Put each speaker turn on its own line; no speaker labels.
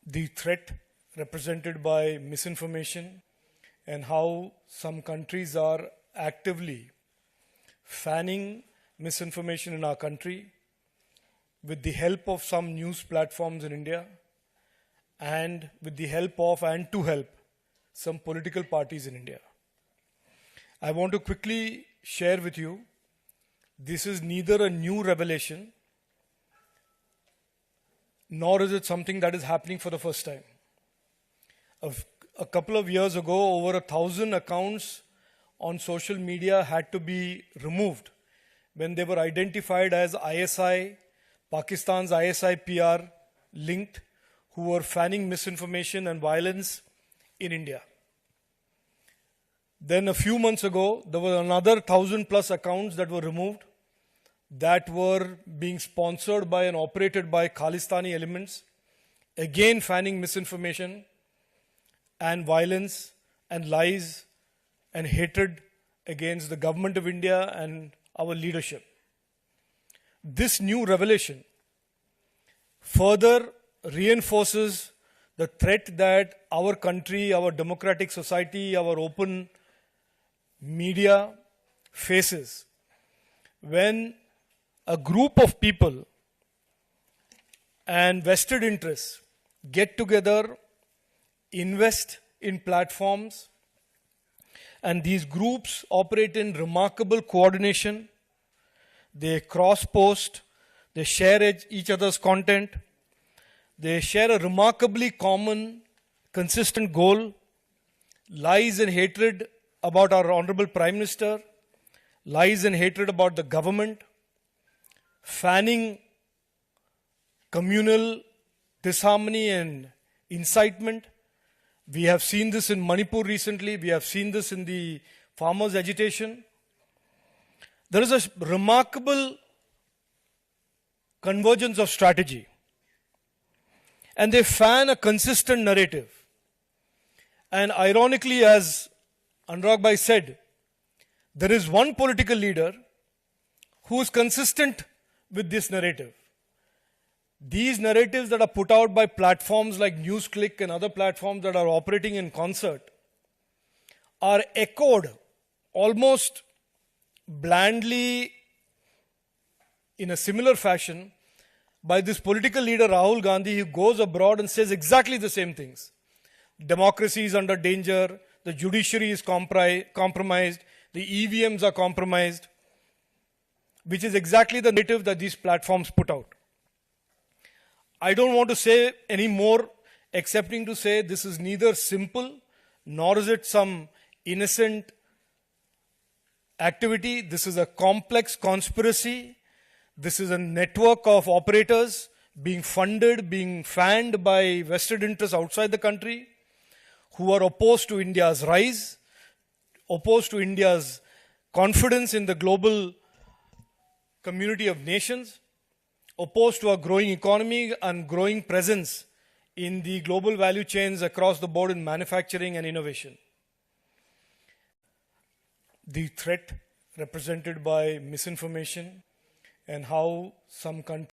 the threat represented by misinformation and how some countries are actively fanning misinformation in our country with the help of some news platforms in India and with the help of and to help some political parties in India. I want to quickly share with you, this is neither a new revelation nor is it something that is happening for the first time. A couple of years ago, over 1,000 accounts on social media had to be removed when they were identified as ISI, Pakistan's ISI PR linked, who were fanning misinformation and violence in India. Then a few months ago, there were another 1,000 plus accounts that were removed that were being sponsored by and operated by Khalistani elements, again fanning misinformation and violence and lies and hatred against the government of India and our leadership. This new revelation further reinforces the threat that our country, our democratic society, our open media faces when a group of people and vested interests get together, invest in platforms, and these groups operate in remarkable coordination. They cross-post, they share each other's content, they share a remarkably common, consistent goal, lies and hatred about our Honorable Prime Minister, lies and hatred about the government, fanning communal disharmony and incitement. We have seen this in Manipur recently. We have seen this in the farmers' agitation. There is a remarkable convergence of strategy. And they fan a consistent narrative. And ironically, as Anurag Bhai said, there is one political leader who is consistent with this narrative. These narratives that are put out by platforms like NewsClick and other platforms that are operating in concert are echoed almost blandly in a similar fashion by this political leader Rahul Gandhi, who goes abroad and says exactly the same things. Democracy is under danger, the judiciary is compromised, the EVMs are compromised, which is exactly the narrative that these platforms put out. I don't want to say any more excepting to say this is neither simple nor is it some innocent activity. This is a complex conspiracy. This is a network of operators being funded, being fanned by vested interests outside the country who are opposed to India's rise, opposed to India's confidence in the global community of nations, opposed to our growing economy and growing presence in the global value chains across the board in manufacturing and innovation. The threat represented by misinformation and how some countries